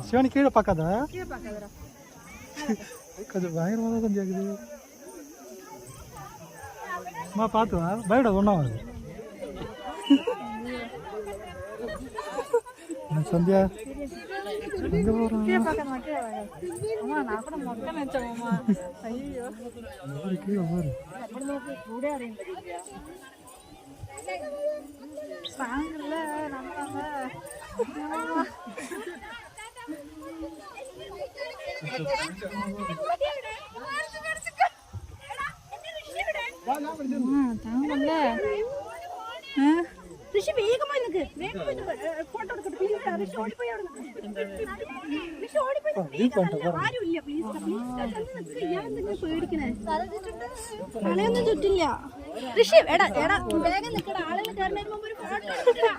சிவானி கீழே பார்க்காதா? கொஞ்சம் பயங்கரமாக தான் கேட்குது. அம்மா பார்த்துவா பயப்பட ஒன்றா வருது. சந்தியா எங்கே போகிறோம்? கீழே பாரு. ഋഷി വേഗമായി നിൽക്ക്, ഫോട്ടോ എടുക്കട്ടെ പ്ലീസ്. ഋഷി ഓടിപ്പോയി ആരുമില്ല പ്ലീസ്. ഇയാളെന്തെങ്കിലും പേടിക്കണേ? തലയൊന്നും ചുറ്റില്ല. ഋഷി എടാ വേഗം നിൽക്കട. ആളുകൾ കയറുന്നതിന് മുമ്പ് ഒരു ഫോട്ടോ എടുക്കടാ.